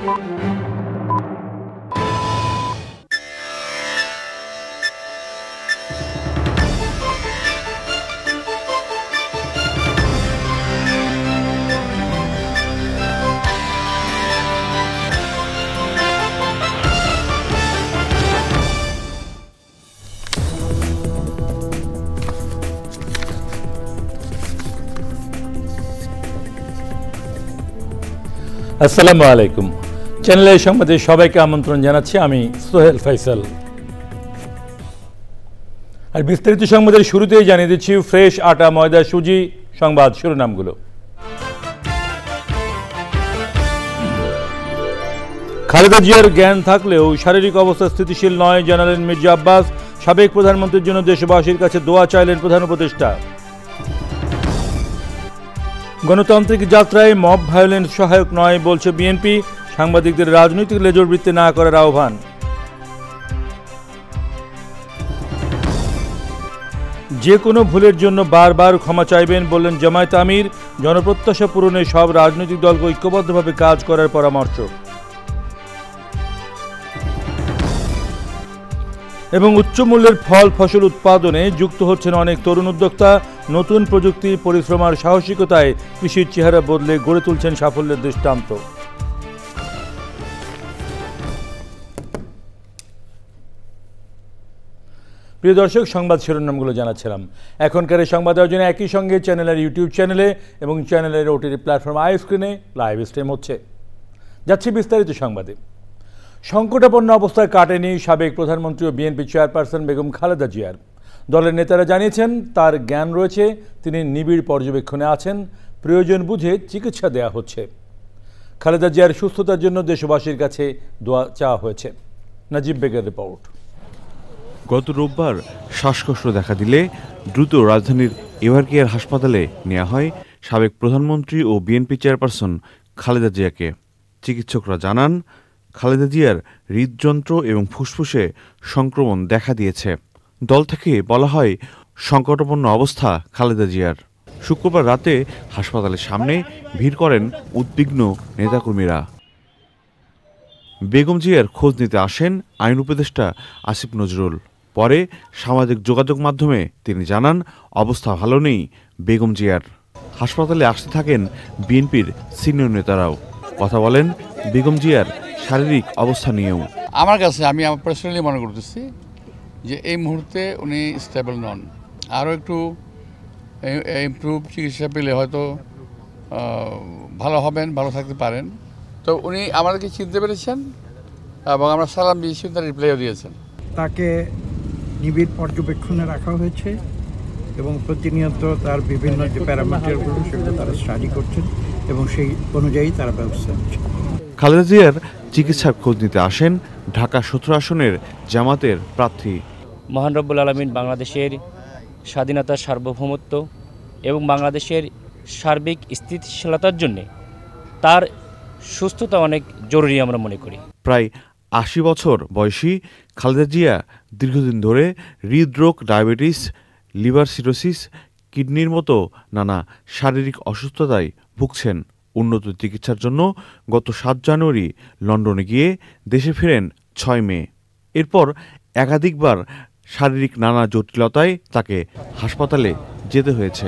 আসসালামু আলাইকুম। চ্যানেলের সংবাদে সবাইকে আমন্ত্রণ জানাচ্ছি, আমি সোহেল ফয়সাল। আর বিস্তারিত সংবাদের শুরুতেই জানিয়ে দিচ্ছি ফ্রেশ আটা, ময়দা, সুজি সংবাদ শিরোনামগুলো। খালেদা জিয়ার জ্ঞান থাকলেও শারীরিক অবস্থা স্থিতিশীল নয় জানালেন মির্জা আব্বাস। সাবেক প্রধানমন্ত্রীর জন্য দেশবাসীর কাছে দোয়া চাইলেন প্রধান উপদেষ্টা। গণতান্ত্রিক যাত্রায় মব ভায়োলেন্স সহায়ক নয় বলছে বিএনপি। সাংবাদিকদের রাজনৈতিক লেজরবৃত্তি না করার আহ্বান। যে কোনো ভুলের জন্য বারবার ক্ষমা চাইবেন বললেন জামায়াত আমির। জনপ্রত্যাশা পূরণে সব রাজনৈতিক দলকে ঐক্যবদ্ধভাবে কাজ করার পরামর্শ। এবং উচ্চ মূল্যের ফল ফসল উৎপাদনে যুক্ত হচ্ছেন অনেক তরুণ উদ্যোক্তা। নতুন প্রযুক্তি, পরিশ্রম আর সাহসিকতায় কৃষির চেহারা বদলে গড়ে তুলছেন সাফল্যের দৃষ্টান্ত। প্রিয় দর্শক, সংবাদ শিরোনামগুলো জানাচ্ছিলাম। এখনকার এই সংবাদ আয়োজনে একই সঙ্গে চ্যানেলের ইউটিউব চ্যানেলে এবং চ্যানেলের ওটিটি প্ল্যাটফর্ম আই স্ক্রিনে লাইভ স্ট্রিম হচ্ছে। যাচ্ছি বিস্তারিত সংবাদে। সংকটাপন্ন অবস্থায় কাটেনি সাবেক প্রধানমন্ত্রী ও বিএনপি চেয়ারপারসন বেগম খালেদা জিয়ার। দলের নেতারা জানিয়েছেন তার জ্ঞান রয়েছে, তিনি নিবিড় পর্যবেক্ষণে আছেন, প্রয়োজন বুঝে চিকিৎসা দেয়া হচ্ছে। খালেদা জিয়ার সুস্থতার জন্য দেশবাসীর কাছে দোয়া চাওয়া হয়েছে। নাজিব বেগের রিপোর্ট। গত রোববার শ্বাসকষ্ট দেখা দিলে দ্রুত রাজধানীর এভারকেয়ার হাসপাতালে নেওয়া হয় সাবেক প্রধানমন্ত্রী ও বিএনপি চেয়ারপারসন খালেদা জিয়াকে। চিকিৎসকরা জানান খালেদা জিয়ার হৃদযন্ত্র এবং ফুসফুসে সংক্রমণ দেখা দিয়েছে। দল থেকে বলা হয় সংকটাপন্ন অবস্থা খালেদা জিয়ার। শুক্রবার রাতে হাসপাতালের সামনে ভিড় করেন উদ্বিগ্ন নেতাকর্মীরা। বেগম জিয়ার খোঁজ নিতে আসেন আইন উপদেষ্টা আসিফ নজরুল। পরে সামাজিক যোগাযোগ মাধ্যমে তিনি জানান অবস্থা ভালো নেই বেগম জিয়ার। হাসপাতালে আসতে থাকেন বিএনপির সিনিয়র নেতারাও। কথা বলেন বেগম জিয়ার শারীরিক অবস্থা নিয়েও। আমার কাছে আমি পার্সোনালি মনে করতেছি যে এই মুহূর্তে উনি স্টেবল নন। আরও একটু ইমপ্রুভ চিকিৎসা পেলে হয়তো ভালো হবেন, ভালো থাকতে পারেন। তো উনি আমাদেরকে চিনতে পেরেছেন এবং আমরা সালাম দিয়েছি, তার রিপ্লাইও দিয়েছেন। তাকে নিবিড় পর্যবেক্ষণে রাখা হয়েছে এবং প্রতিনিয়ত তার বিভিন্ন যে প্যারামিটারগুলো সেগুলো তারা স্টাডি করছেন এবং সেই অনুযায়ী তারা ব্যবস্থা নিচ্ছেন। খালেদা জিয়ার চিকিৎসার খোঁজ নিতে আসেন ঢাকা 17 আসনের জামাতের প্রার্থী। মহান রব্বুল আলামিন বাংলাদেশের স্বাধীনতা, সার্বভৌমত্ব এবং বাংলাদেশের সার্বিক স্থিতিশীলতার জন্য তার সুস্থতা অনেক জরুরি আমরা মনে করি। প্রায় 80 বছর বয়সী খালেদা জিয়া দীর্ঘদিন ধরে হৃদরোগ, ডায়াবেটিস, লিভার সিরোসিস, কিডনির মতো নানা শারীরিক অসুস্থতায় ভুগছেন। উন্নত চিকিৎসার জন্য গত 7 জানুয়ারি লন্ডনে গিয়ে দেশে ফেরেন 6 মে। এরপর একাধিকবার শারীরিক নানা জটিলতায় তাকে হাসপাতালে যেতে হয়েছে।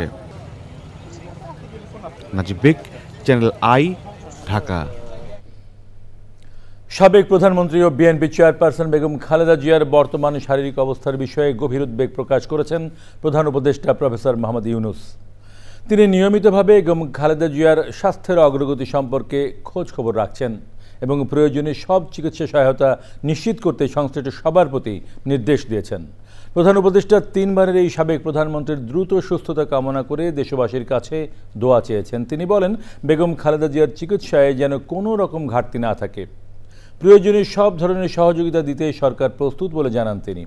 নাজিব বেগ, চ্যানেল আই, ঢাকা। সাবেক প্রধানমন্ত্রী ও বিএনপি চেয়ারপারসন বেগম খালেদা জিয়ার বর্তমান শারীরিক অবস্থার বিষয়ে গভীর উদ্বেগ প্রকাশ করেছেন প্রধান উপদেষ্টা প্রফেসর মোহাম্মদ ইউনূস। তিনি নিয়মিতভাবে বেগম খালেদা জিয়ার স্বাস্থ্যের অগ্রগতি সম্পর্কে খোঁজ খবর রাখছেন এবং প্রয়োজনে সব চিকিৎসা সহায়তা নিশ্চিত করতে সংশ্লিষ্ট সবার প্রতি নির্দেশ দিয়েছেন। প্রধান উপদেষ্টা 3 বারের এই সাবেক প্রধানমন্ত্রীর দ্রুত সুস্থতা কামনা করে দেশবাসীর কাছে দোয়া চেয়েছেন। তিনি বলেন, বেগম খালেদা জিয়ার চিকিৎসায় যেন কোনো রকম ঘাটতি না থাকে। প্রয়োজনীয় সব ধরনের সহযোগিতা দিতে সরকার প্রস্তুত বলে জানান তিনি।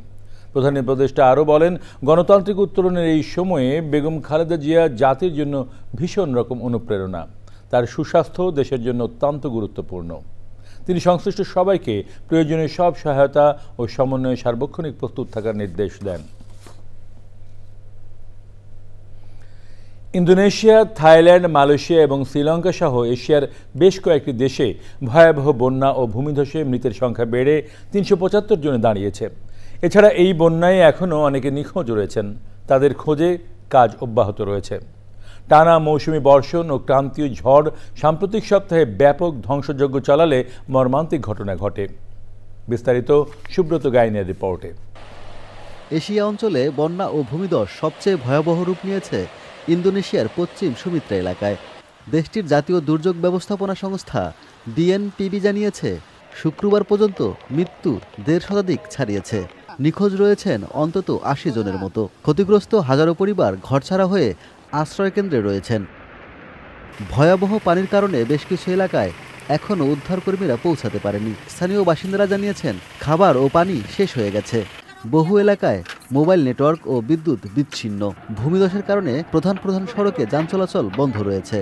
প্রধান উপদেষ্টা আরও বলেন, গণতান্ত্রিক উত্তরণের এই সময়ে বেগম খালেদা জিয়া জাতির জন্য ভীষণ রকম অনুপ্রেরণা। তার সুস্বাস্থ্য দেশের জন্য অত্যন্ত গুরুত্বপূর্ণ। তিনি সংশ্লিষ্ট সবাইকে প্রয়োজনীয় সব সহায়তা ও সমন্বয়ে সার্বক্ষণিক প্রস্তুত থাকার নির্দেশ দেন। ইন্দোনেশিয়া, থাইল্যান্ড, মালয়েশিয়া এবং শ্রীলঙ্কা সহ এশিয়ার বেশ কয়েকটি দেশে ভয়াবহ বন্যা ও ভূমিধসে মৃতের সংখ্যা বেড়ে ৩৭৫ জনে দাঁড়িয়েছে। এছাড়া এই বন্যায় এখনও অনেকে নিখোঁজ রয়েছেন, তাদের খোঁজে কাজ অব্যাহত রয়েছে। টানা মৌসুমি বর্ষণ ও ক্রান্তীয় ঝড় সাম্প্রতিক সপ্তাহে ব্যাপক ধ্বংসযজ্ঞ চালালে মর্মান্তিক ঘটনা ঘটে। বিস্তারিত সুব্রত গাইনের রিপোর্টে। এশিয়া অঞ্চলে বন্যা ও ভূমিধস সবচেয়ে ভয়াবহ রূপ নিয়েছে ইন্দোনেশিয়ার পশ্চিম সুমিত্রা এলাকায়। দেশটির জাতীয় দুর্যোগ ব্যবস্থাপনা সংস্থা BNPB জানিয়েছে, শুক্রবার পর্যন্ত মৃত্যু ১৫০ শতাধিক ছাড়িয়েছে। নিখোঁজ রয়েছেন অন্তত ৮০ জনের মতো। ক্ষতিগ্রস্ত হাজারো পরিবার ঘরছাড়া হয়ে আশ্রয়কেন্দ্রে রয়েছেন। ভয়াবহ পানির কারণে বেশ কিছু এলাকায় এখনও উদ্ধারকর্মীরা পৌঁছাতে পারেনি। স্থানীয় বাসিন্দারা জানিয়েছেন, খাবার ও পানি শেষ হয়ে গেছে। বহু এলাকায় মোবাইল নেটওয়ার্ক ও বিদ্যুৎ বিচ্ছিন্ন। ভূমিধসের কারণে প্রধান সড়কে যান চলাচল বন্ধ রয়েছে।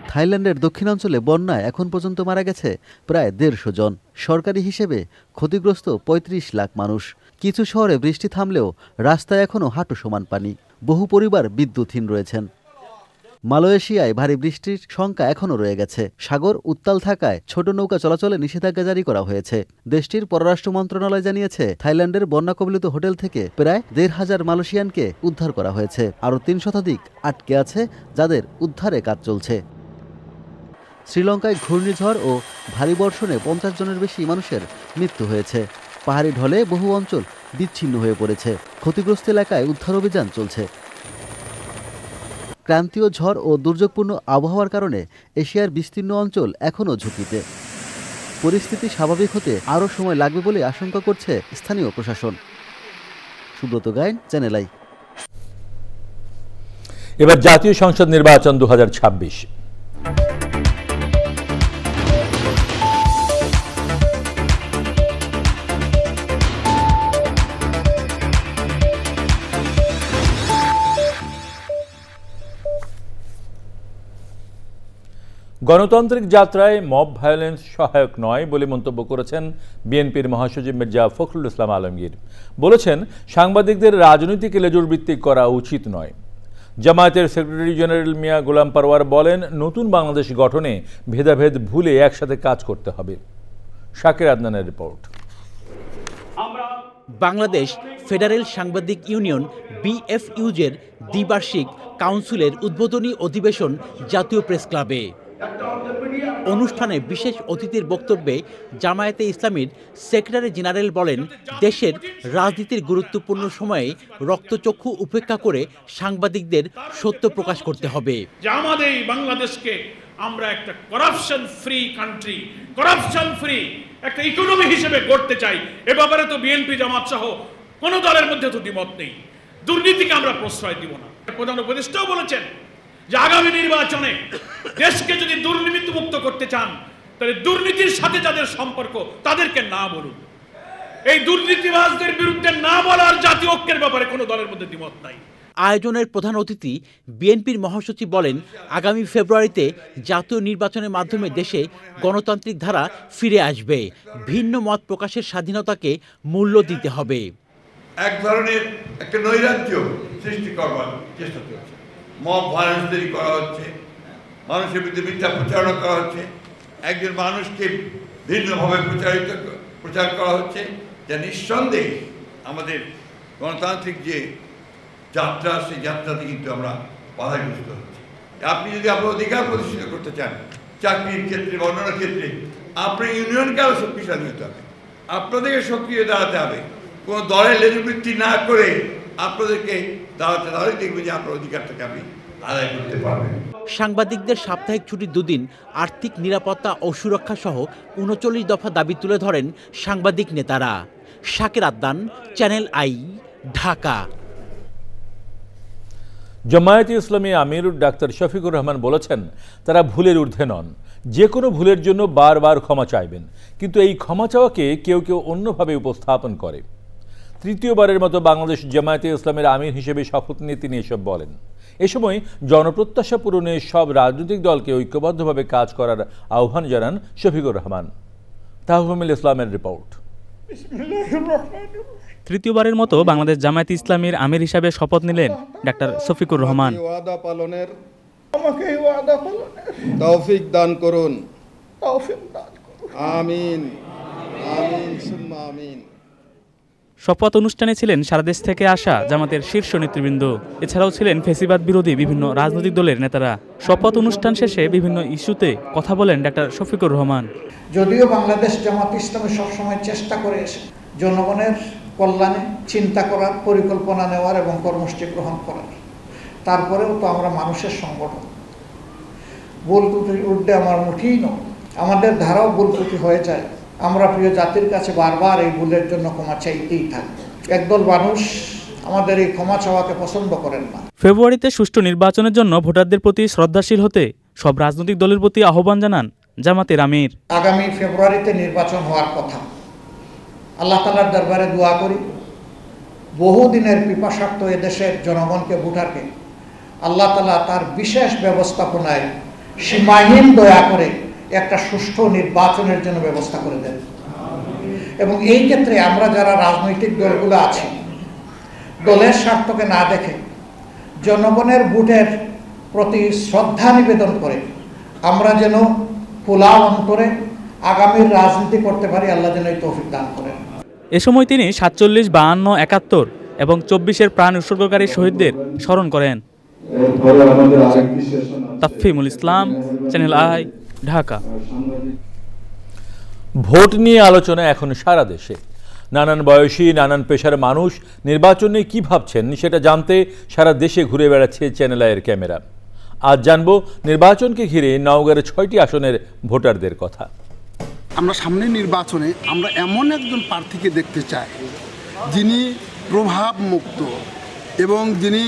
থাইল্যান্ডের দক্ষিণাঞ্চলে বন্যায় এখন পর্যন্ত মারা গেছে প্রায় ১৫০ জন। সরকারি হিসেবে ক্ষতিগ্রস্ত ৩৫ লাখ মানুষ। কিছু শহরে বৃষ্টি থামলেও রাস্তায় এখনও হাঁটু সমান পানি। বহু পরিবার বিদ্যুৎহীন রয়েছেন। মালয়েশিয়ায় ভারী বৃষ্টির শঙ্কা এখনও রয়ে গেছে। সাগর উত্তাল থাকায় ছোট নৌকা চলাচলে নিষেধাজ্ঞা জারি করা হয়েছে। দেশটির পররাষ্ট্র মন্ত্রণালয় জানিয়েছে, থাইল্যান্ডের বন্যা কবলিত হোটেল থেকে প্রায় ১৫০০ মালয়েশিয়ানকে উদ্ধার করা হয়েছে। আরও ৩ শতাধিক আটকে আছে, যাদের উদ্ধারে কাজ চলছে। শ্রীলঙ্কায় ঘূর্ণিঝড় ও ভারী বর্ষণে ৫০ জনের বেশি মানুষের মৃত্যু হয়েছে। পাহাড়ি ঢলে বহু অঞ্চল বিচ্ছিন্ন হয়ে পড়েছে। ক্ষতিগ্রস্ত এলাকায় উদ্ধার অভিযান চলছে। ক্রান্তীয় ঝড় ও দুর্যোগপূর্ণ আবহাওয়ার কারণে এশিয়ার বিস্তীর্ণ অঞ্চল এখনও ঝুঁকিতে। পরিস্থিতি স্বাভাবিক হতে আরও সময় লাগবে বলে আশঙ্কা করছে স্থানীয় প্রশাসন। Subrata Gain, Channel i. এবার জাতীয় সংসদ নির্বাচন ২০২৬। গণতান্ত্রিক যাত্রায় মব ভায়োলেন্স সহায়ক নয় বলে মন্তব্য করেছেন বিএনপির মহাসচিব মির্জা ফখরুল ইসলাম আলমগীর। বলেছেন, সাংবাদিকদের রাজনৈতিক লেজুর ভিত্তিক করা উচিত নয়। জামায়াতের সেক্রেটারি জেনারেল মিয়া গোলাম পারওয়ার বলেন, নতুন বাংলাদেশ গঠনে ভেদাভেদ ভুলে একসাথে কাজ করতে হবে। শাকির আদনানের রিপোর্ট। বাংলাদেশ ফেডারেল সাংবাদিক ইউনিয়ন BFUজের দ্বিবার্ষিক কাউন্সিলের উদ্বোধনী অধিবেশন জাতীয় প্রেস ক্লাবে। অনুষ্ঠানে বিশেষ অতিথির বক্তব্যে জামায়াতে ইসলামীর সেক্রেটারি জেনারেল বলেন, দেশের রাজনীতির গুরুত্বপূর্ণ সময়ে রক্তচক্ষু উপেক্ষা করে সাংবাদিকদের সত্য প্রকাশ করতে হবে। আমাদের এই বাংলাদেশকে আমরা একটা corruption free country, corruption free একটা ইকোনমি হিসেবে গড়তে চাই। এ ব্যাপারে তো বিএনপি জামাত সহ কোনো দলের মধ্যে তো দ্বিমত নেই। দুর্নীতিকে আমরা প্রশ্রয় দিব না। প্রধান উপদেষ্টাও বলেছেন যে আগামী নির্বাচনে দেশকে যদি দুর্নীতিমুক্ত করতে চান, তাহলে দুর্নীতির সাথে যাদের সম্পর্ক তাদেরকে না বলুন। এই দুর্নীতিবাজদের বিরুদ্ধে না বলার জাতীয় ঐক্যের ব্যাপারে কোনো দলের মধ্যে দ্বিমত নাই। আয়োজনের প্রধান অতিথি বিএনপির মহাসচিব বলেন, আগামী ফেব্রুয়ারিতে জাতীয় নির্বাচনের মাধ্যমে দেশে গণতান্ত্রিক ধারা ফিরে আসবে। ভিন্ন মত প্রকাশের স্বাধীনতাকে মূল্য দিতে হবে। এক ধরনের একটা নৈরাজ্য সৃষ্টি করবার চেষ্টা চলছে। মব ভায়োলেন্স তৈরি করা হচ্ছে, মানুষের বিরুদ্ধে মিথ্যা প্রচারণা করা হচ্ছে, একজন মানুষকে ভিন্নভাবে প্রচার করা হচ্ছে, যা নিঃসন্দেহে আমাদের গণতান্ত্রিক যে যাত্রা, সেই যাত্রাতে কিন্তু আমরা বাধাগ্রস্ত হচ্ছি। আপনি যদি আপনার অধিকার প্রতিষ্ঠিত করতে চান, চাকরির ক্ষেত্রে বা অন্যান্য ক্ষেত্রে, আপনার ইউনিয়নকে আরও শক্তিশালী হতে হবে, আপনাদেরকে সক্রিয় দাঁড়াতে হবে। কোনো দলের লেজুবৃত্তি না করে আপনাদেরকে দাঁড়াতে, তাহলেই দেখবে যে আপনার অধিকারটাকে আপনি আদায় করতে পারবেন। সাংবাদিকদের সাপ্তাহিক ছুটির দুদিন, আর্থিক নিরাপত্তা ও সুরক্ষা সহ ৩৯ দফা দাবি তুলে ধরেন সাংবাদিক নেতারা। Shakir Adnan, channel I, Dhaka. জামায়াতে ইসলামী আমির ডাক্তার শফিকুর রহমান বলেছেন, তারা ভুলের ঊর্ধ্বে নন, যে কোনো ভুলের জন্য বারবার ক্ষমা চাইবেন, কিন্তু এই ক্ষমা চাওয়াকে কেউ কেউ অন্যভাবে উপস্থাপন করে। তৃতীয়বারের মতো বাংলাদেশ জামায়াতে ইসলামের আমির হিসেবে শপথ নিয়ে তিনি এসব বলেন। এ সময় জনপ্রত্যাশা পূরণে সব রাজনৈতিক দলকে ঐক্যবদ্ধভাবে কাজ করার আহ্বান জানান শফিকুর রহমান। তাহমিল ইসলামের রিপোর্ট। তৃতীয়বারের মতো বাংলাদেশ জামায়াত ইসলামীর আমির হিসাবে শপথ নিলেন ডাক্তার শফিকুর রহমান। ওয়াদা পালনের আমাকে ওয়াদা পালনের তৌফিক দান করুন। আমিন আমিন সুম্মা আমিন। শপথ অনুষ্ঠানে ছিলেন সারা দেশ থেকে আসা জামাতের শীর্ষ নেতৃবৃন্দ। এছাড়াও ছিলেন ফ্যাসিবাদ বিরোধী বিভিন্ন রাজনৈতিক দলের নেতারা। শপথ অনুষ্ঠান শেষে বিভিন্ন ইস্যুতে কথা বলেন ডাক্তার শফিকুর রহমান। যদিও বাংলাদেশ জামাত ইসলামী সবসময় চেষ্টা করে এসে জনগণের কল্যাণে চিন্তা করার, পরিকল্পনা নেওয়ার এবং কর্মসূচি গ্রহণ করার, তারপরেও তো আমরা মানুষের সংগঠন। ভুল ত্রুটির ঊর্ধ্বে আমার মুঠেই নয়, আমাদের ধারাও ভুল ত্রুটি হয়ে যায়। আমরা প্রিয় জাতির কাছে বারবার এই ভুলের জন্য ক্ষমা চাইতেই থাকব। একদল মানুষ আমাদের এই ক্ষমা চাওয়াকে পছন্দ করেন না। ফেব্রুয়ারিতে সুষ্ঠু নির্বাচনের জন্য ভোটারদের প্রতি শ্রদ্ধাশীল হতে সব রাজনৈতিক দলের প্রতি আহ্বান জানান জামাতের আমির। আগামী ফেব্রুয়ারিতে নির্বাচন হওয়ার কথা। আল্লাহ তাআলার দরবারে দোয়া করি, বহুদিনের পিপাসার্থ এদেশের জনগণকে, ভোটারকে আল্লাহ তাআলা তার বিশেষ ব্যবস্থাপনায় সীমাহীন দয়া করে একটা সুষ্ঠু নির্বাচনের জন্য ব্যবস্থা করে দেন। এবং এই ক্ষেত্রে আমরা যারা রাজনৈতিক দলগুলো আছি, দলের স্বার্থকে না দেখে জনগণের ভোটের প্রতি শ্রদ্ধা নিবেদন করে আমরা যেন খোলা অন্তরে আগামীর রাজনীতি করতে পারি। আল্লাহ যেন এই তৌফিক দান করেন। এ সময় তিনি ৪৭, ৫২, ৭১ এবং ২৪-এর প্রাণ উৎসর্গকারী শহীদদের স্মরণ করেন। তাফহিমুল ইসলাম, চ্যানেল আই, ঢাকা। ভোট নিয়ে আলোচনা এখন সারা দেশে। নানান বয়সী, নানান পেশার মানুষ নির্বাচন নিয়ে কী ভাবছেন সেটা জানতে সারা দেশে ঘুরে বেড়াচ্ছে চ্যানেল আইয়ের ক্যামেরা। আজ জানবো নির্বাচনকে ঘিরে নওগাঁর ৬টি আসনের ভোটারদের কথা। আমরা সামনের নির্বাচনে আমরা এমন একজন প্রার্থীকে দেখতে চাই যিনি প্রভাব মুক্ত এবং যিনি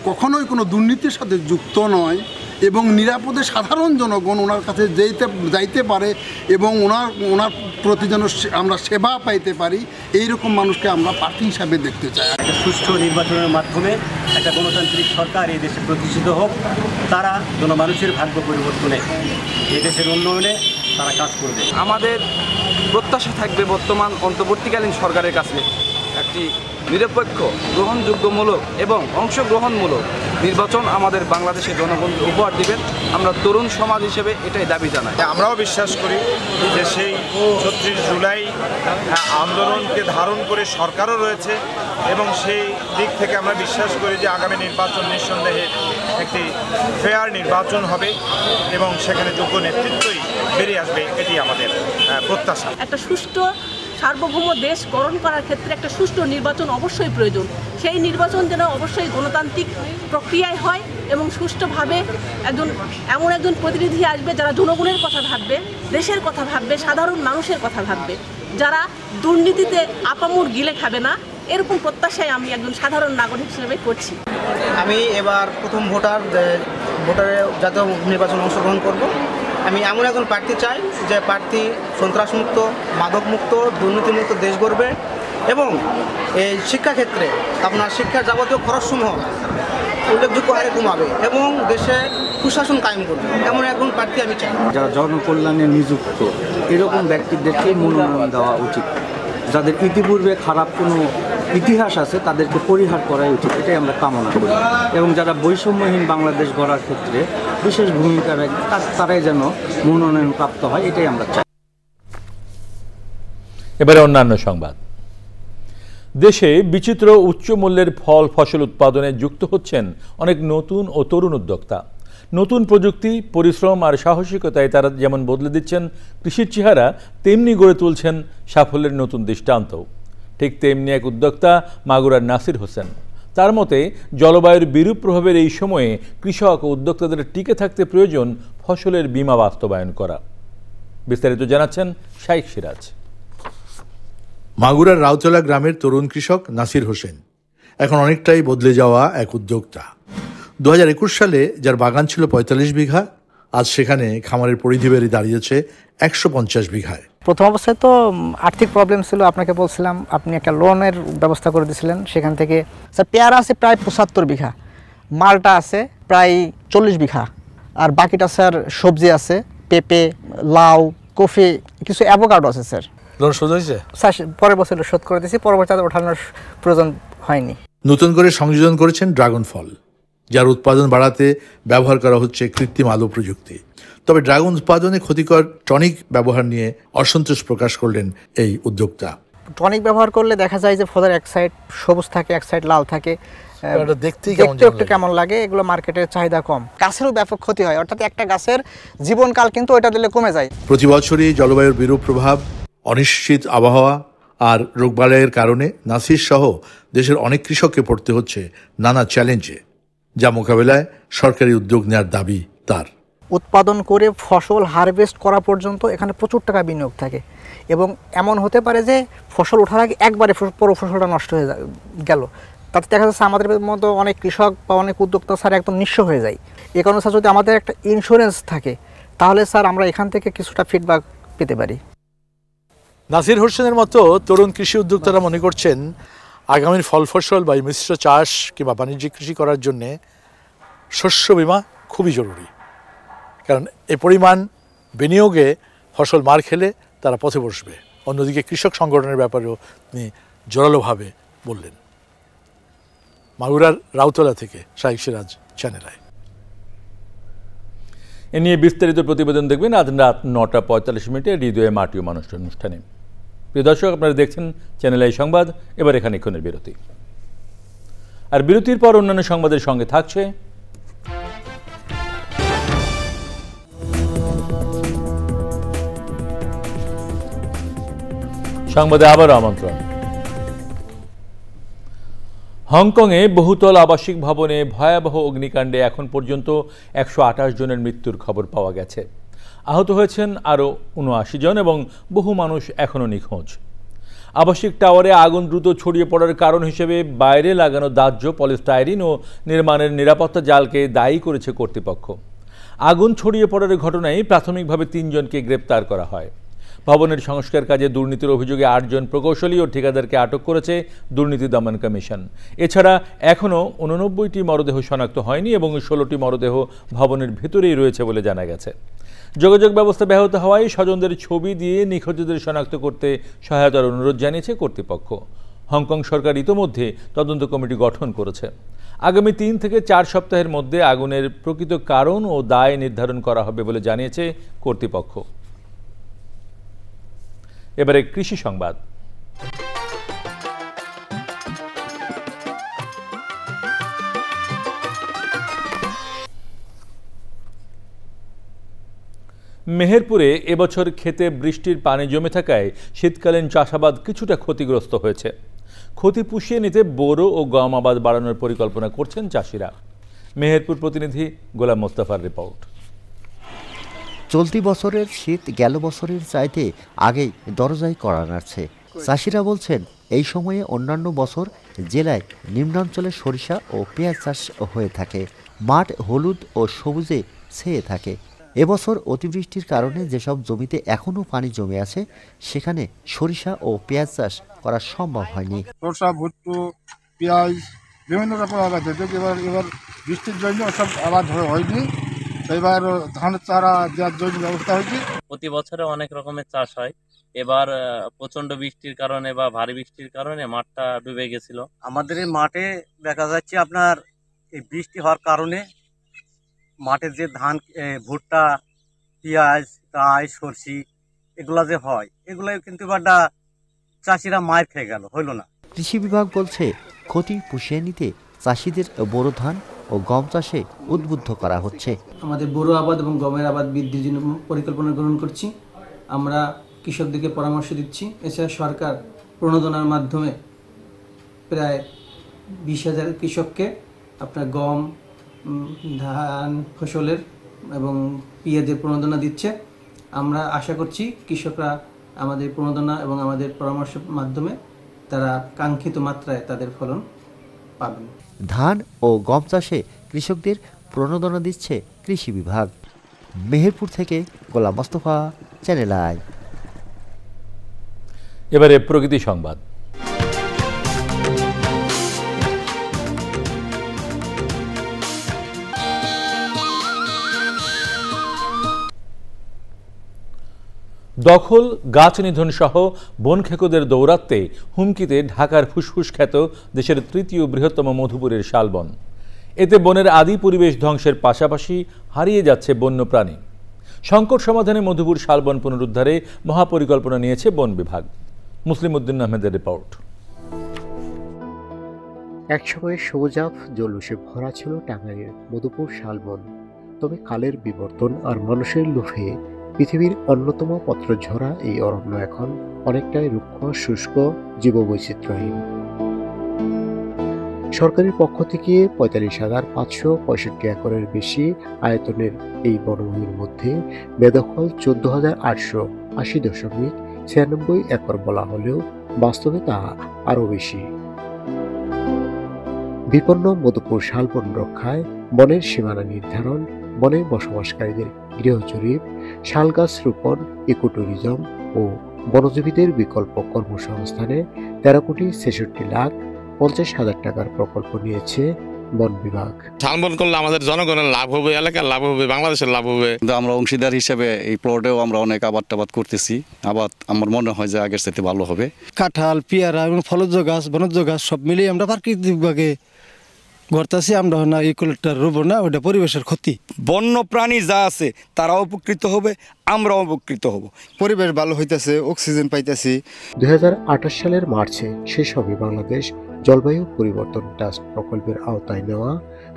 কখনোই কোনো দুর্নীতির সাথে যুক্ত নয় এবং নিরাপদে সাধারণ জনগণ ওনার কাছে যাইতে পারে এবং ওনার প্রতি যেন আমরা সেবা পাইতে পারি, এইরকম মানুষকে আমরা প্রার্থী হিসাবে দেখতে চাই। একটা সুষ্ঠু নির্বাচনের মাধ্যমে একটা গণতান্ত্রিক সরকার এই দেশে প্রতিষ্ঠিত হোক, তারা জনমানুষের ভাগ্য পরিবর্তনে, এই দেশের উন্নয়নে তারা কাজ করবে। আমাদের প্রত্যাশা থাকবে বর্তমান অন্তর্বর্তীকালীন সরকারের কাছে একটি নিরপেক্ষ, গ্রহণযোগ্যমূলক এবং অংশগ্রহণমূলক নির্বাচন আমাদের বাংলাদেশের জনগণকে উপহার দিবেন। আমরা তরুণ সমাজ হিসেবে এটাই দাবি জানাই। আমরাও বিশ্বাস করি যে সেই ৩৬ জুলাই আন্দোলনকে ধারণ করে সরকারও রয়েছে এবং সেই দিক থেকে আমরা বিশ্বাস করি যে আগামী নির্বাচন নিঃসন্দেহে একটি ফেয়ার নির্বাচন হবে এবং সেখানে যোগ্য নেতৃত্বই বেরিয়ে আসবে, এটি আমাদের প্রত্যাশা। একটা সুষ্ঠু সার্বভৌম দেশ গঠন করার ক্ষেত্রে একটা সুষ্ঠু নির্বাচন অবশ্যই প্রয়োজন। সেই নির্বাচন যেন অবশ্যই গণতান্ত্রিক প্রক্রিয়ায় হয় এবং সুষ্ঠুভাবে এমন একজন প্রতিনিধি আসবে যারা জনগণের কথা ভাববে, দেশের কথা ভাববে, সাধারণ মানুষের কথা ভাববে, যারা দুর্নীতিতে আপামর গিলে খাবে না। এরকম প্রত্যাশায় আমি একজন সাধারণ নাগরিক হিসেবে করছি। আমি এবার প্রথম ভোটারে জাতীয় নির্বাচনে অংশগ্রহণ করব। আমি এমন একজন প্রার্থী চাই যে প্রার্থী সন্ত্রাসমুক্ত, মাদকমুক্ত, দুর্নীতিমুক্ত দেশ গড়বে এবং এই শিক্ষাক্ষেত্রে আপনার শিক্ষার যাবতীয় খরচসমূহ উল্লেখযোগ্য হারে কমাবে এবং দেশে সুশাসন কায়েম করবে, এমন একজন প্রার্থী আমি চাই। যারা জনকল্যাণে নিযুক্ত এরকম ব্যক্তিদেরকে মনোনয়ন দেওয়া উচিত। যাদের ইতিপূর্বে খারাপ কোনো ইতিহাস আছে তাদেরকে পরিহার করাই উচিত, এটাই আমরা কামনা করি। এবং যারা বৈষম্যহীন বাংলাদেশ গড়ার ক্ষেত্রে বিশেষ ভূমিকা রাখে তারাই যেন মনোনয়ন প্রাপ্ত হয়, এটাই আমরা চাই। এবারে অন্যান্য সংবাদ। দেশে বিচিত্র উচ্চ মূল্যের ফল ফসল উৎপাদনে যুক্ত হচ্ছেন অনেক নতুন ও তরুণ উদ্যোক্তা। নতুন প্রযুক্তি, পরিশ্রম আর সাহসিকতায় তারা যেমন বদলে দিচ্ছেন কৃষির চেহারা, তেমনি গড়ে তুলছেন সাফল্যের নতুন দৃষ্টান্ত। ঠিক তেমনি এক উদ্যোক্তা মাগুরার নাসির হোসেন। তার মতে জলবায়ুর বিরূপ প্রভাবের এই সময়ে কৃষক ও উদ্যোক্তাদের টিকে থাকতে প্রয়োজন ফসলের বীমা বাস্তবায়ন করা। বিস্তারিত জানাচ্ছেন শাইখ সিরাজ। মাগুরার রাউতলা গ্রামের তরুণ কৃষক নাসির হোসেন এখন অনেকটাই বদলে যাওয়া এক উদ্যোক্তা। 2021 সালে যার বাগান ছিল 45 বিঘা, আজ সেখানে খামারের পরিধি বেড়ে দাঁড়িয়েছে 150 বিঘায়। প্রথম অবস্থায় তো আর্থিক প্রবলেম ছিল, আপনাকে বলছিলাম, আপনি একটা লোনের ব্যবস্থা করে দিয়েছিলেন। সেখান থেকে স্যার পেয়ারা আছে প্রায় 75 বিঘা, মালটা আছে প্রায় 40 বিঘা, আর বাকিটা স্যার সবজি আছে, পেঁপে, লাউ, কফি, কিছু অ্যাভোকাডো আছে স্যার। লোন শোধ হয়েছে? পরের বছর শোধ করে দিয়েছি, পরবর্তীতে ওঠানোর প্রয়োজন হয়নি। নতুন করে সংযোজন করেছেন ড্রাগন ফল, যার উৎপাদন বাড়াতে ব্যবহার করা হচ্ছে কৃত্রিম আলো প্রযুক্তি। তবে ড্রাগন উৎপাদনে ক্ষতিকর টনিক ব্যবহার নিয়ে অসন্তোষ প্রকাশ করলেন এই উদ্যোক্তা। টনিক ব্যবহার করলে দেখা যায় যে ফলের এক সাইড সবুজ থাকে, এক সাইড লাল থাকে, দেখতে একটু কেমন লাগে। এগুলো মার্কেটের চাহিদা কম, গাছেরও ব্যাপক ক্ষতি হয়, অর্থাৎ একটা গাছের জীবনকাল কিন্তু ওইটা দিলে কমে যায়। প্রতি বছরই জলবায়ুর বিরূপ প্রভাব, অনিশ্চিত আবহাওয়া আর রোগবালাইয়ের কারণে নাসির সহ দেশের অনেক কৃষককে পড়তে হচ্ছে নানা চ্যালেঞ্জে, যা মোকাবেলায় সরকারি উদ্যোগ নেওয়ার দাবি তার। উৎপাদন করে ফসল হারভেস্ট করা পর্যন্ত এখানে প্রচুর টাকা বিনিয়োগ থাকে, এবং এমন হতে পারে যে ফসল ওঠার আগে একবারে পুরো ফসলটা নষ্ট হয়ে গেল। তাতে দেখা যাচ্ছে আমাদের মতো অনেক কৃষক বা অনেক উদ্যোক্তা স্যার একদম নিঃস্ব হয়ে যায়। এ কারণে স্যার যদি আমাদের একটা ইন্স্যুরেন্স থাকে তাহলে স্যার আমরা এখান থেকে কিছুটা ফিডব্যাক পেতে পারি। নাসির হোসেনের মতো তরুণ কৃষি উদ্যোক্তারা মনে করছেন আগামীর ফল ফসল বা মিশ্র চাষ কিংবা বাণিজ্যিক কৃষি করার জন্যে শস্য বীমা খুবই জরুরি, কারণ এ পরিমাণ বিনিয়োগে ফসল মার খেলে তারা পথে বসবে। অন্যদিকে কৃষক সংগঠনের ব্যাপারেও তিনি জোরালোভাবে বললেন। মাগুরার রাউতলা থেকে শাহিক সিরাজ, চ্যানেল আই। এ নিয়ে বিস্তারিত প্রতিবেদন দেখবেন আজ রাত 9:45 হৃদয়ে মাটি ও মানুষ অনুষ্ঠানে। প্রিয় দর্শক, আপনারা দেখছেন চ্যানেল আই সংবাদ। এবার এখানে ক্ষণের বিরতি, আর বিরতির পর অন্যান্য সংবাদের সঙ্গে থাকছে সংবাদে আবারও আমন্ত্রণ। হংকংয়ে বহুতল আবাসিক ভবনে ভয়াবহ অগ্নিকাণ্ডে এখন পর্যন্ত 128 জনের মৃত্যুর খবর পাওয়া গেছে। আহত হয়েছেন আরও 79 জন এবং বহু মানুষ এখনও নিখোঁজ। আবাসিক টাওয়ারে আগুন দ্রুত ছড়িয়ে পড়ার কারণ হিসেবে বাইরে লাগানো দাহ্য পলিস্টাইরিন ও নির্মাণের নিরাপত্তা জালকে দায়ী করেছে কর্তৃপক্ষ। আগুন ছড়িয়ে পড়ার ঘটনায় প্রাথমিকভাবে 3 জনকে গ্রেপ্তার করা হয়। ভবনের সংস্কার কাজে দুর্নীতির অভিযোগে 8 জন প্রকৌশলী ও ঠিকাদারকে আটক করেছে দুর্নীতি দমন কমিশন। এছাড়া এখনও 89টি মরদেহ শনাক্ত হয়নি এবং 16টি মরদেহ ভবনের ভেতরেই রয়েছে বলে জানা গেছে। যোগাযোগ ব্যবস্থা ব্যাহত হওয়ায় স্বজনদের ছবি দিয়ে নিখোঁজদের শনাক্ত করতে সহায়তার অনুরোধ জানিয়েছে কর্তৃপক্ষ। হংকং সরকার ইতোমধ্যে তদন্ত কমিটি গঠন করেছে। আগামী 3 থেকে 4 সপ্তাহের মধ্যে আগুনের প্রকৃত কারণ ও দায় নির্ধারণ করা হবে বলে জানিয়েছে কর্তৃপক্ষ। এবারে কৃষি সংবাদ। মেহেরপুরে এবছর ক্ষেতে বৃষ্টির পানি জমে থাকায় শীতকালীন চাষাবাদ কিছুটা ক্ষতিগ্রস্ত হয়েছে। ক্ষতি পুষিয়ে নিতে বোরো ও গম আবাদ বাড়ানোর পরিকল্পনা করছেন চাষিরা। মেহেরপুর প্রতিনিধি গোলাম মোস্তফার রিপোর্ট। চলতি বছরের শীত গেল বছরের চাইতে আগেই দরজায় কড়া নাড়ছে। চাষিরা বলছেন এই সময়ে অন্যান্য বছর জেলায় নিম্নাঞ্চলে সরিষা ও পেঁয়াজ চাষ হয়ে থাকে, মাঠ হলুদ ও সবুজে ছেয়ে থাকে। এবছর অতিবৃষ্টির কারণে যেসব জমিতে এখনও পানি জমে আছে সেখানে সরিষা ও পেঁয়াজ চাষ করা সম্ভব হয়নি। সরষা, ভুট্টু, পেঁয়াজ বিভিন্ন রকম আবাদ হয়েছে, এবার বৃষ্টির জন্য সব আবাদ হয়নি। এবার ধানের চারা দেওয়ার জন্য ব্যবস্থা হয়েছে। প্রতি বছরে অনেক রকমের চাষ হয়, এবার প্রচন্ড বৃষ্টির কারণে বা ভারী বৃষ্টির কারণে মাঠটা ডুবে গেছিল। আমাদের এই মাঠে দেখা যাচ্ছে আপনার এই বৃষ্টি হওয়ার কারণে মাঠের যে ধান, ভুট্টা, পেঁয়াজ, রাই, সরষি এগুলা যে হয় এগুলো কিন্তু এবারটা চাষিরা মার খেয়ে গেল, হইল না। কৃষি বিভাগ বলছে ক্ষতি পুষিয়ে নিতে চাষিদের বোরো ধান ও গম চাষে উদ্বুদ্ধ করা হচ্ছে। আমাদের বোরো আবাদ এবং গমের আবাদ বৃদ্ধির জন্য পরিকল্পনা গ্রহণ করছি। আমরা কৃষকদেরকে পরামর্শ দিচ্ছি। এছাড়া সরকার প্রণোদনার মাধ্যমে প্রায় 20,000 কৃষককে আপনার গম, ধান ফসলের এবং পেঁয়াজের প্রণোদনা দিচ্ছে। আমরা আশা করছি কৃষকরা আমাদের প্রণোদনা এবং আমাদের পরামর্শের মাধ্যমে তারা কাঙ্ক্ষিত মাত্রায় তাদের ফলন পাবেন। ধান ও গম চাষে কৃষকদের প্রণোদনা দিচ্ছে কৃষি বিভাগ। মেহেরপুর থেকে গোলাম মোস্তফা, চ্যানেল আই। এবারে প্রকৃতি সংবাদ। দখল, গাছ নিধন সহ বন খেকোদের দৌরাত্মে হুমকিতে ঢাকার ফুসফুস খ্যাত দেশের তৃতীয় বৃহত্তম মধুপুরের শালবন। এতে বনের আদি পরিবেশ ধ্বংসের পাশাপাশি হারিয়ে যাচ্ছে বন্যপ্রাণী। সংকট সমাধানে মধুপুর শালবন পুনরুদ্ধারে মহাপরিকল্পনা নিয়েছে বন বিভাগ। মুসলিম উদ্দিন আহমেদের রিপোর্ট। একসময় সবুজাভ জলুসে ভরা ছিল টাঙ্গাইলের মধুপুর শালবন। তবে কালের বিবর্তন আর মানুষের লোভে পৃথিবীর অন্যতম পত্রঝরা এই অরণ্য এখন অনেকটাই রুক্ষ, শুষ্ক, জীববৈচিত্র্যহীন। সরকারের পক্ষ থেকে ৪৫,৫৬৫ একরের বেশি আয়তনের এই বনভূমির মধ্যে বেদখল ১৪,৮৮০.৯৬ একর বলা হলেও বাস্তবে তা আরও বেশি। বিপন্ন মধুপুর শালবন রক্ষায় বনের সীমানা নির্ধারণ, বনে বসবাসকারীদের গৃহ জরিপ, শাল গাছ রোপণ, ইকোট্যুরিজম ও বনজীবীদের বিকল্প কর্মসংস্থানে ১৩,৬৬,৫০,০০০ টাকার প্রকল্প নিয়েছে বন বিভাগ। শালবন করলে আমাদের জনগণের লাভ হবে, এলাকার লাভ হবে, বাংলাদেশের লাভ হবে। আমরা অংশীদার হিসেবে এই প্লটেও আমরা অনেক আবাদ করতেছি। আবাদ আমার মনে হয় যে আগের সাথে ভালো হবে। কাঁঠাল, পেয়ারা এবং ফলজ গাছ, বনজ গাছ সব মিলিয়ে আমরা প্রাকৃতিকভাবে গড়তেছি। আমরা না ইকোলেক্টর রোব না, ওটা পরিবেশের ক্ষতি। বন্য প্রাণী যা আছে তারা উপকৃত হবে, আমরা উপকৃত হব। পরিবেশ ভালো হইতেছে, অক্সিজেন পাইতেছি। ২০২৮ সালের মার্চে শেষ হবে বাংলাদেশ জলবায়ু পরিবর্তন ট্রাস্ট প্রকল্পের আওতায় নেওয়া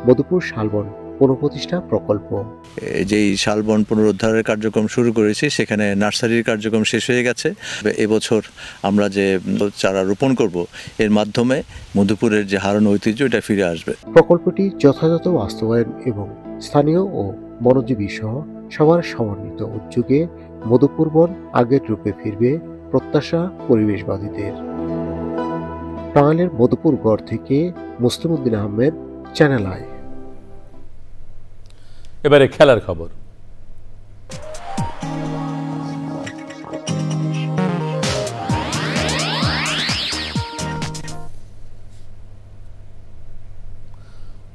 মধুপুর শালবন পুনঃপ্রতিষ্ঠা প্রকল্প। যেই শালবন পুনরুদ্ধারের কার্যক্রম শুরু করেছি সেখানে নার্সারির কার্যক্রম শেষ হয়ে গেছে। এবছর আমরা যে চারা রোপণ করব এর মাধ্যমে মধুপুরের যে হারানো ঐতিহ্য এটা ফিরে আসবে। প্রকল্পটি যথাযথ বাস্তবায়ন এবং স্থানীয় ও বনজীবী সহ সবার সমন্বিত উদ্যোগে মধুপুর বন আগের রূপে ফিরবে, প্রত্যাশা পরিবেশবাদীদের। টাঙ্গাইলের মধুপুর গড় থেকে মুসলিম উদ্দিন আহমেদ, চ্যানেল আই। এবারে খেলার খবর।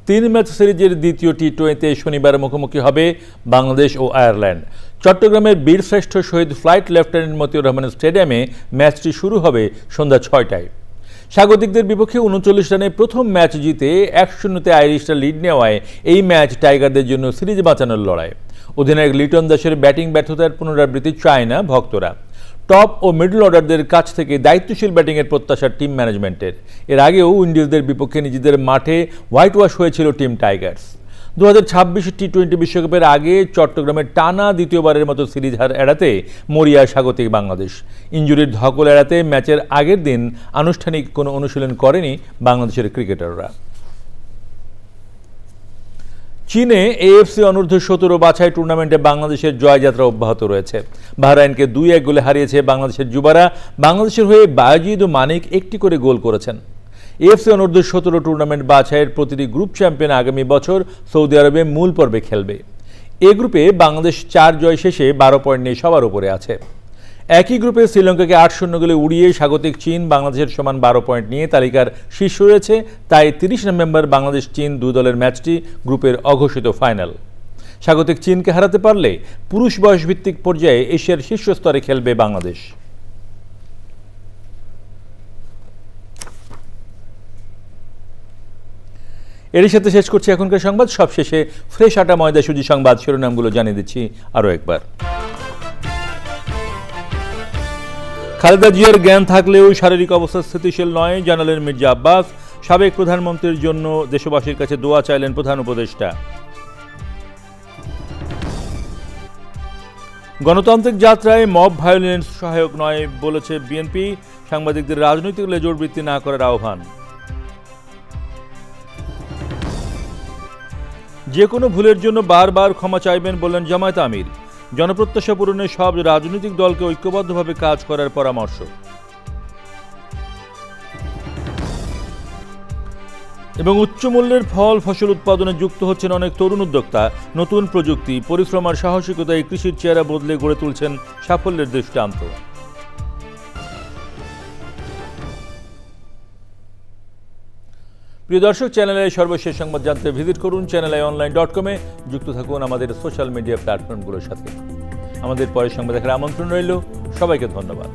তিন ম্যাচ সিরিজের দ্বিতীয় টি-20তে শনিবার মুখোমুখি হবে বাংলাদেশ ও আয়ারল্যান্ড। চট্টগ্রামের বীরশ্রেষ্ঠ শহীদ ফ্লাইট লেফটেন্যান্ট মতিউর রহমান স্টেডিয়ামে ম্যাচটি শুরু হবে সন্ধ্যা ৬টায়। স্বাগতিকদের বিপক্ষে ৩৯ রানে প্রথম ম্যাচ জিতে ১-০তে আইরিশরা লিড নেওয়ায় এই ম্যাচ টাইগারদের জন্য সিরিজ বাঁচানোর লড়াই। অধিনায়ক লিটন দাসের ব্যাটিং ব্যর্থতার পুনরাবৃত্তি চায় না ভক্তরা। টপ ও মিডল অর্ডারদের কাছ থেকে দায়িত্বশীল ব্যাটিংয়ের প্রত্যাশা টিম ম্যানেজমেন্টের। এর আগেও উইন্ডিজদের বিপক্ষে নিজেদের মাঠে হোয়াইট ওয়াশ হয়েছিল টিম টাইগার্স। 2026 টি-20 বিশ্বকাপের আগে চট্টগ্রামের টানা দ্বিতীয়বারের মতো সিরিজ হার এড়াতে মরিয়া স্বাগতিক বাংলাদেশ। ইনজুরির ধকল এড়াতে ম্যাচের আগের দিন আনুষ্ঠানিক কোনো অনুশীলন করেনি বাংলাদেশের ক্রিকেটাররা। চীনে এএফসি অনূর্ধ্ব-17 বাছাই টুর্নামেন্টে বাংলাদেশের জয়যাত্রা অব্যাহত রয়েছে। বাহরাইনকে 2-1 গোলে হারিয়েছে বাংলাদেশের যুবারা। বাংলাদেশের হয়ে বায়েজিদ ও মানিক একটি করে গোল করেছেন। এএফসি অনূর্ধ্ব-17 টুর্নামেন্ট বাছাইয়ের প্রতিটি গ্রুপ চ্যাম্পিয়ন আগামী বছর সৌদি আরবে মূল পর্বে খেলবে। এ গ্রুপে বাংলাদেশ 4 জয় শেষে 12 পয়েন্ট নিয়ে সবার উপরে আছে। একই গ্রুপে শ্রীলঙ্কাকে 8-0 গোলে উড়িয়ে স্বাগতিক চীন বাংলাদেশের সমান 12 পয়েন্ট নিয়ে তালিকার শীর্ষ রয়েছে। তাই 30 নভেম্বর বাংলাদেশ চীন দুই দলের ম্যাচটি গ্রুপের অঘোষিত ফাইনাল। স্বাগতিক চীনকে হারাতে পারলে পুরুষ বয়সভিত্তিক পর্যায়ে এশিয়ার শীর্ষ স্তরে খেলবে বাংলাদেশ। এরই সাথে শেষ করছি এখনকার সংবাদ। সবশেষে ফ্রেশ আটা ময়দা সুজি সংবাদ শিরোনামগুলো জানিয়ে দিচ্ছি আরও একবার। খালেদা জিয়ার জ্ঞান থাকলেও শারীরিক অবস্থা স্থিতিশীল নয় জানালেন মির্জা আব্বাস। সাবেক প্রধানমন্ত্রীর জন্য দেশবাসীর কাছে দোয়া চাইলেন প্রধান উপদেষ্টা। গণতান্ত্রিক যাত্রায় মব ভায়োলেন্স সহায়ক নয় বলেছে বিএনপি। সাংবাদিকদের রাজনৈতিক লেজুড়বৃত্তি না করার আহ্বান। যে কোনো ভুলের জন্য বারবার ক্ষমা চাইবেন বললেন জামায়াত আমির। জনপ্রত্যাশা পূরণে সব রাজনৈতিক দলকে ঐক্যবদ্ধভাবে কাজ করার পরামর্শ। এবং উচ্চ মূল্যের ফসল উৎপাদনে যুক্ত হচ্ছেন অনেক তরুণ উদ্যোক্তা। নতুন প্রযুক্তি, পরিশ্রম আর সাহসিকতায় কৃষির চেহারা বদলে গড়ে তুলছেন সাফল্যের দৃষ্টান্ত। প্রিয় দর্শক, চ্যানেলে সর্বশেষ সংবাদ জানতে ভিজিট করুন চ্যানেল online.com-এ। যুক্ত থাকুন আমাদের সোশ্যাল মিডিয়া প্ল্যাটফর্মগুলোর সাথে। আমাদের পরের সংবাদ দেখার আমন্ত্রণ রইল। সবাইকে ধন্যবাদ।